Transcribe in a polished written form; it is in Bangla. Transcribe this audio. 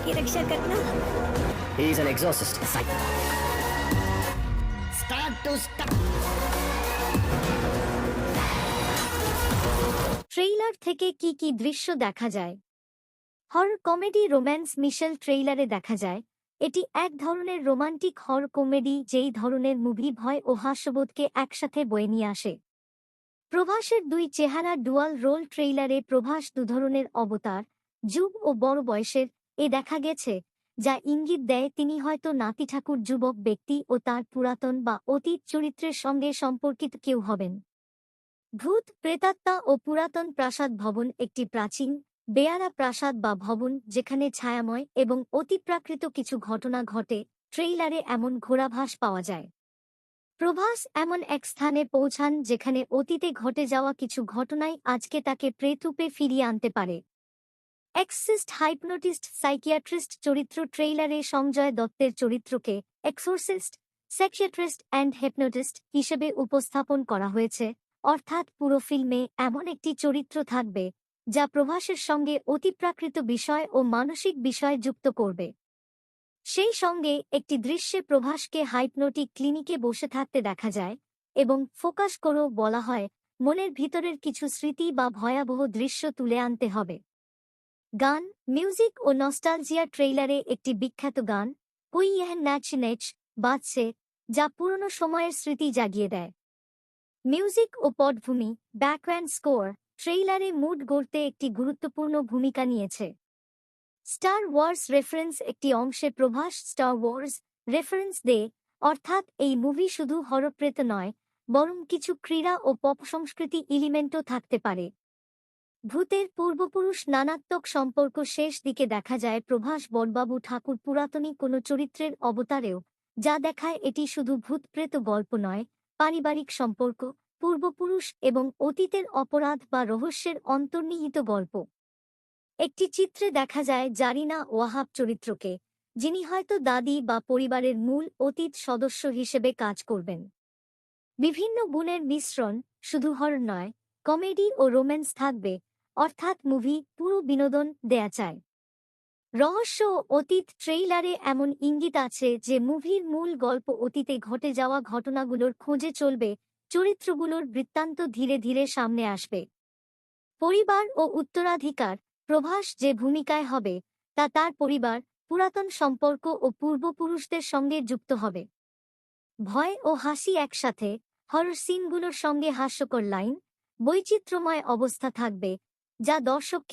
की रक्षा करना। He is an exorcist. Start to stop. Trailer থেকে কি কি দৃশ্য দেখা যায়? হরর কমেডি রোম্যান্স মিশেল ট্রেইলারে দেখা যায় এটি এক ধরনের রোমান্টিক হরর কমেডি যেই ধরনের মুভি ভয় ও হাস্যবোধকে একসাথে বয়ে নিয়ে আসে। প্রভাসের দুই চেহারা ডুয়াল রোল ট্রেইলারে প্রভাস দুধরনের অবতার, যুব ও বড় বয়সের দেখা গেছে, যা ইঙ্গিত দেয় তিনি হয়তো নাতি ঠাকুর যুবক ব্যক্তি ও তার পুরাতন বা অতীত চরিত্রের সঙ্গে সম্পর্কিত কেউ হবেন। ভূত প্রেতাত্মা ও পুরাতন প্রাসাদ ভবন একটি প্রাচীন বেয়ারা প্রাসাদ বা ভবন যেখানে ছায়াময় এবং অতিপ্রাকৃত কিছু ঘটনা ঘটে। ট্রেইলারে এমন ঘোরাভাস পাওয়া যায়। প্রভাস এমন এক স্থানে পৌঁছান যেখানে অতীতে ঘটে যাওয়া কিছু ঘটনাই আজকে তাকে প্রেতরূপে ফিরিয়ে আনতে পারে। এক্সসিস্ট হাইপনোটিস্ট সাইকিয়াট্রিস্ট চরিত্র ট্রেইলারে সঞ্জয় দত্তের চরিত্রকে এক্সোরসিস্ট সাইকিয়াট্রিস্ট অ্যান্ড হেপনোটিস্ট হিসেবে উপস্থাপন করা হয়েছে, অর্থাৎ পুরো ফিল্মে এমন একটি চরিত্র থাকবে যা প্রভাসের সঙ্গে অতিপ্রাকৃত বিষয় ও মানসিক বিষয় যুক্ত করবে। সেই সঙ্গে একটি দৃশ্যে প্রভাসকে হাইপনোটিক ক্লিনিকে বসে থাকতে দেখা যায় এবং ফোকাস করেও বলা হয় মনের ভিতরের কিছু স্মৃতি বা ভয়াবহ দৃশ্য তুলে আনতে হবে। গান, মিউজিক ও নস্টালজিয়া ট্রেইলারে একটি বিখ্যাত গান কোই ইহ নাচ নেচ বাজছে, যা পুরনো সময়ের স্মৃতি জাগিয়ে দেয়। মিউজিক ও পটভূমি ব্যাকগ্রাউন্ড স্কোর ট্রেইলারে মুড গড়তে একটি গুরুত্বপূর্ণ ভূমিকা নিয়েছে। স্টার ওয়ার্স রেফারেন্স একটি অংশে প্রভাস স্টার ওয়ার্স রেফারেন্স দেয়, অর্থাৎ এই মুভি শুধু হরপ্রেত নয় বরং কিছু ক্রীড়া ও পপ সংস্কৃতি এলিমেন্টও থাকতে পারে। ভূতের পূর্বপুরুষ নানাত্মক সম্পর্ক শেষ দিকে দেখা যায় প্রভাস বড়বাবু ঠাকুর পুরাতনী কোনো চরিত্রের অবতারেও, যা দেখায় এটি শুধু ভূতপ্রেত গল্প নয়, পারিবারিক সম্পর্ক, পূর্বপুরুষ এবং অতীতের অপরাধ বা রহস্যের অন্তর্নিহিত গল্প। একটি চিত্রে দেখা যায় জারিনা ওয়াহাব চরিত্রকে, যিনি হয়তো দাদি বা পরিবারের মূল অতীত সদস্য হিসেবে কাজ করবেন। বিভিন্ন গুণের মিশ্রণ, শুধু হরর নয়, কমেডি ও রোম্যান্স থাকবে, অর্থাৎ মুভি পুরো বিনোদন দেয়া চায়। রহস্য ও অতীত ট্রেইলারে এমন ইঙ্গিত আছে যে মুভির মূল গল্প অতীতে ঘটে যাওয়া ঘটনাগুলোর খোঁজে চলবে, চরিত্রগুলোর বৃত্তান্ত ধীরে ধীরে সামনে আসবে। পরিবার ও উত্তরাধিকার প্রভাস যে ভূমিকায় হবে তা তার পরিবার, পুরাতন সম্পর্ক ও পূর্বপুরুষদের সঙ্গে যুক্ত হবে। ভয় ও হাসি একসাথে, হরর সিনগুলোর সঙ্গে হাস্যকর লাইন, বৈচিত্র্যময় অবস্থা থাকবে, যা দর্শককে